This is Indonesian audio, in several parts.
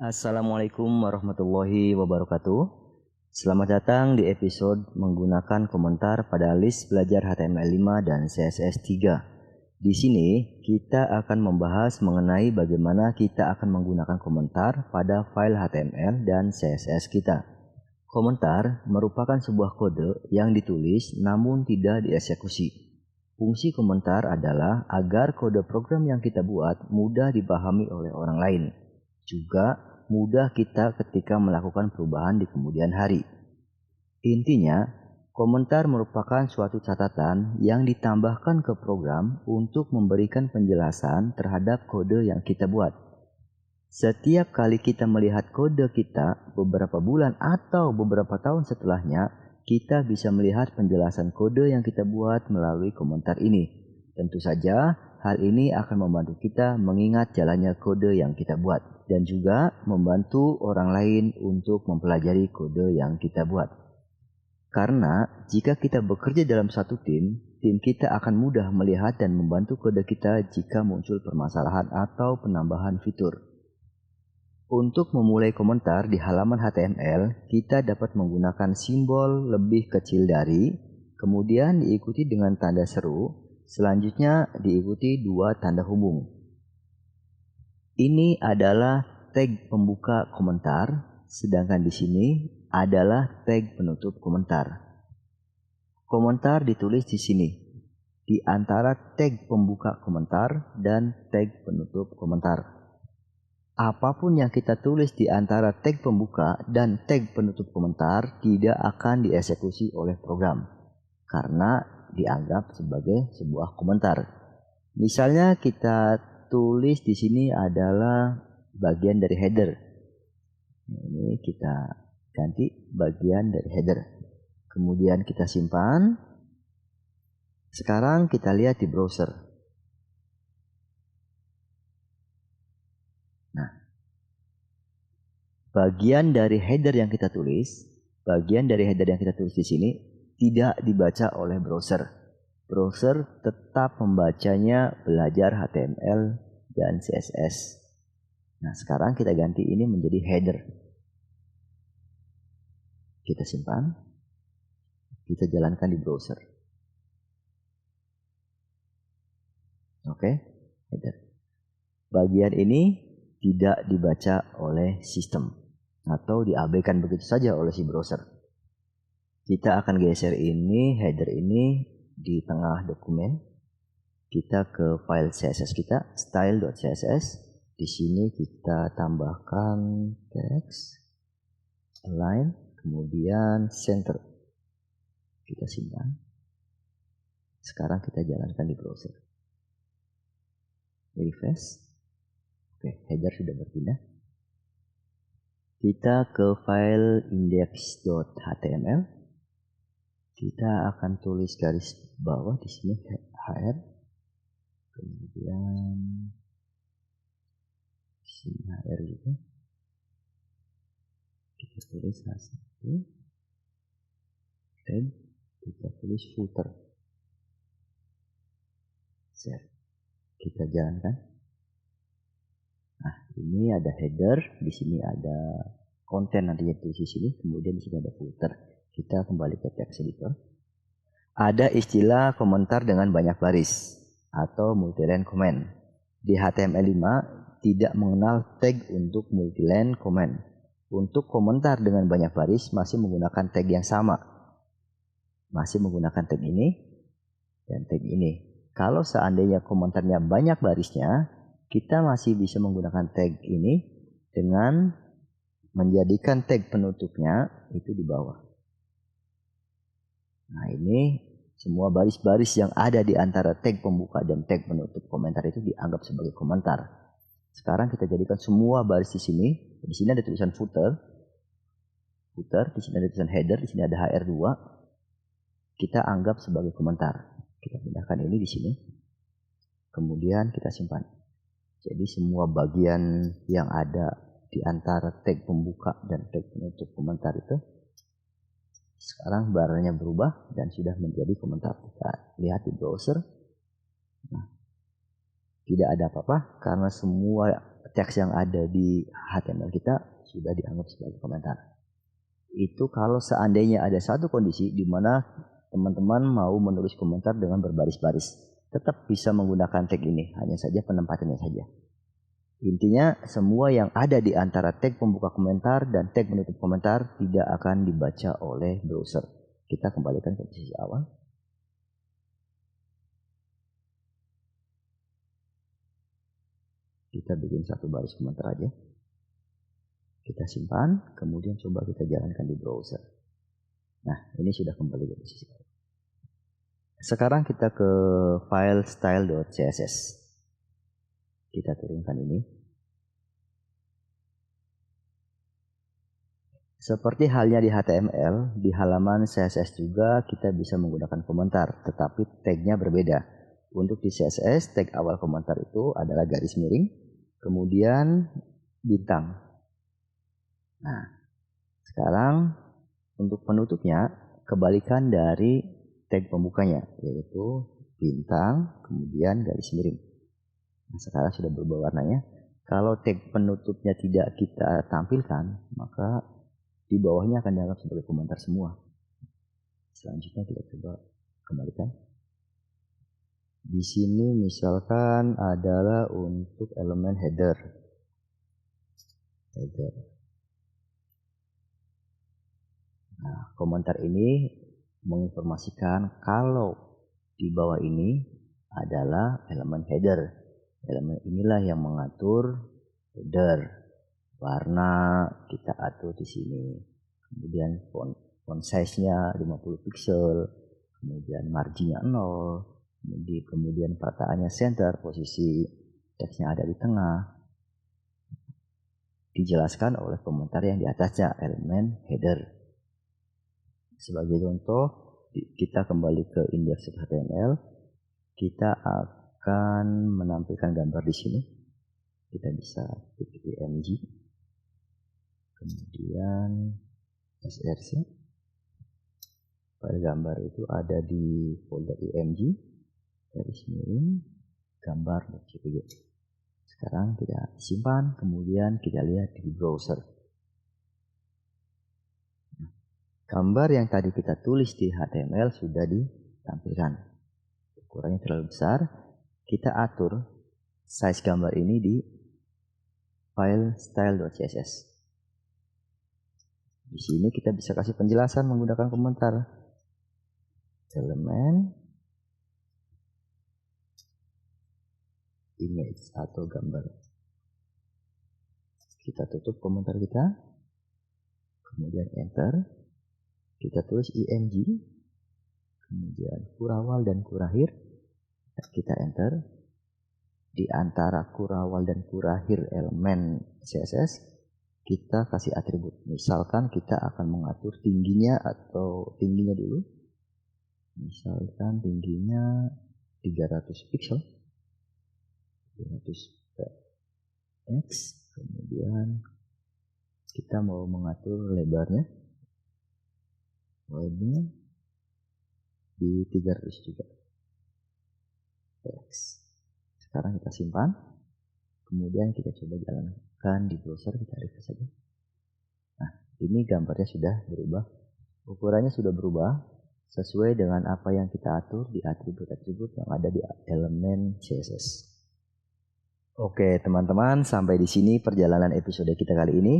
Assalamualaikum warahmatullahi wabarakatuh. Selamat datang di episode menggunakan komentar pada list belajar HTML5 dan CSS3. Di sini kita akan membahas mengenai bagaimana kita akan menggunakan komentar pada file HTML dan CSS kita. Komentar merupakan sebuah kode yang ditulis namun tidak dieksekusi. Fungsi komentar adalah agar kode program yang kita buat mudah dipahami oleh orang lain. Juga mudah kita ketika melakukan perubahan di kemudian hari. Intinya, komentar merupakan suatu catatan yang ditambahkan ke program untuk memberikan penjelasan terhadap kode yang kita buat. Setiap kali kita melihat kode kita beberapa bulan atau beberapa tahun setelahnya, kita bisa melihat penjelasan kode yang kita buat melalui komentar ini. Tentu saja, hal ini akan membantu kita mengingat jalannya kode yang kita buat dan juga membantu orang lain untuk mempelajari kode yang kita buat. Karena jika kita bekerja dalam satu tim kita akan mudah melihat dan membantu kode kita jika muncul permasalahan atau penambahan fitur. Untuk memulai komentar di halaman HTML, kita dapat menggunakan simbol lebih kecil dari, kemudian diikuti dengan tanda seru, selanjutnya diikuti dua tanda hubung. Ini adalah tag pembuka komentar, sedangkan di sini adalah tag penutup komentar. Komentar ditulis di sini, di antara tag pembuka komentar dan tag penutup komentar. Apapun yang kita tulis di antara tag pembuka dan tag penutup komentar tidak akan dieksekusi oleh program karena dianggap sebagai sebuah komentar. Misalnya kita tulis di sini adalah bagian dari header. Ini kita ganti bagian dari header. Kemudian kita simpan. Sekarang kita lihat di browser. Nah, bagian dari header yang kita tulis di sini tidak dibaca oleh browser. Browser tetap membacanya belajar HTML dan CSS. Nah, sekarang kita ganti ini menjadi header. Kita simpan. Kita jalankan di browser. Oke, header. Bagian ini tidak dibaca oleh sistem atau diabaikan begitu saja oleh si browser. Kita akan geser ini, header ini di tengah dokumen. Kita ke file CSS kita, style.css. Di sini kita tambahkan teks, align, kemudian center. Kita simpan. Sekarang kita jalankan di browser. Refresh. Oke, header sudah berpindah. Kita ke file index.html. Kita akan tulis garis bawah di sini hr. Kemudian di sini hr juga. Kita tulis H1. Dan kita tulis footer. Save. Kita jalankan. Nah, ini ada header, di sini ada konten nantinya tulis di sini, kemudian di sini ada footer. Kita kembali ke text editor. Ada istilah komentar dengan banyak baris atau multiline comment. Di HTML5 tidak mengenal tag untuk multiline comment. Untuk komentar dengan banyak baris masih menggunakan tag yang sama. Masih menggunakan tag ini dan tag ini. Kalau seandainya komentarnya banyak barisnya, kita masih bisa menggunakan tag ini dengan menjadikan tag penutupnya itu di bawah. Nah, ini semua baris-baris yang ada di antara tag pembuka dan tag penutup komentar itu dianggap sebagai komentar. Sekarang kita jadikan semua baris di sini. Di sini ada tulisan footer, di sini ada tulisan header, di sini ada hr2. Kita anggap sebagai komentar. Kita pindahkan ini di sini. Kemudian kita simpan. Jadi semua bagian yang ada di antara tag pembuka dan tag penutup komentar itu sekarang barangnya berubah dan sudah menjadi komentar. Kita lihat di browser. Nah, tidak ada apa-apa karena semua teks yang ada di HTML kita sudah dianggap sebagai komentar. Itu kalau seandainya ada satu kondisi di mana teman-teman mau menulis komentar dengan berbaris-baris, tetap bisa menggunakan tag ini, hanya saja penempatannya saja. Intinya semua yang ada di antara tag pembuka komentar dan tag penutup komentar tidak akan dibaca oleh browser. Kita kembalikan ke posisi awal. Kita bikin satu baris komentar aja. Kita simpan, kemudian coba kita jalankan di browser. Nah, ini sudah kembali ke posisi awal. Sekarang kita ke file style.css. Kita turunkan ini. Seperti halnya di HTML, di halaman CSS juga kita bisa menggunakan komentar, tetapi tagnya berbeda. Untuk di CSS, tag awal komentar itu adalah garis miring, kemudian bintang. Nah, sekarang untuk penutupnya, kebalikan dari tag pembukanya, yaitu bintang, kemudian garis miring. Nah, sekarang sudah berubah warnanya. Kalau tag penutupnya tidak kita tampilkan, maka di bawahnya akan dianggap sebagai komentar semua. Selanjutnya kita coba kembalikan. Di sini misalkan adalah untuk elemen header. Nah, komentar ini menginformasikan kalau di bawah ini adalah elemen header. Elemen inilah yang mengatur header. Warna kita atur di sini. Kemudian font size-nya 50 pixel. Kemudian marginnya 0. Kemudian perataannya center, posisi teksnya ada di tengah. Dijelaskan oleh komentar yang di atasnya, elemen header. Sebagai contoh, kita kembali ke index.html. Kita akan menampilkan gambar di sini. Kita bisa klik img, kemudian src. File gambar itu ada di folder img, garis miring, gambar.jpg. Sekarang kita simpan, kemudian kita lihat di browser. Gambar yang tadi kita tulis di HTML sudah ditampilkan. Ukurannya terlalu besar, kita atur size gambar ini di file style.css. Di sini kita bisa kasih penjelasan menggunakan komentar. Elemen image atau gambar. Kita tutup komentar kita, kemudian enter. Kita tulis img, kemudian kurawal dan kurakhir. Kita enter. Di antara kurawal dan kurakhir elemen CSS, kita kasih atribut. Misalkan kita akan mengatur tingginya atau tingginya dulu. Misalkan tingginya 300 pixel. 300 x. Kemudian kita mau mengatur lebarnya. Lebarnya di 300 juga. X. Sekarang kita simpan, kemudian kita coba jalankan di browser, kita refresh saja. Nah, ini gambarnya sudah berubah, ukurannya sudah berubah sesuai dengan apa yang kita atur di atribut-atribut yang ada di elemen CSS. Oke teman-teman, sampai di sini perjalanan episode kita kali ini.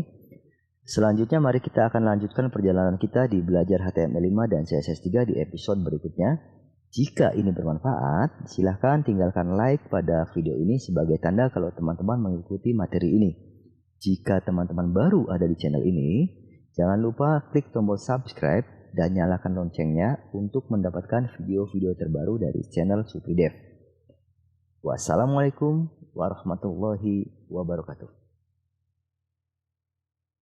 Selanjutnya mari kita akan lanjutkan perjalanan kita di belajar HTML5 dan CSS3 di episode berikutnya. Jika ini bermanfaat, silahkan tinggalkan like pada video ini sebagai tanda kalau teman-teman mengikuti materi ini. Jika teman-teman baru ada di channel ini, jangan lupa klik tombol subscribe dan nyalakan loncengnya untuk mendapatkan video-video terbaru dari channel Supridev. Wassalamualaikum warahmatullahi wabarakatuh.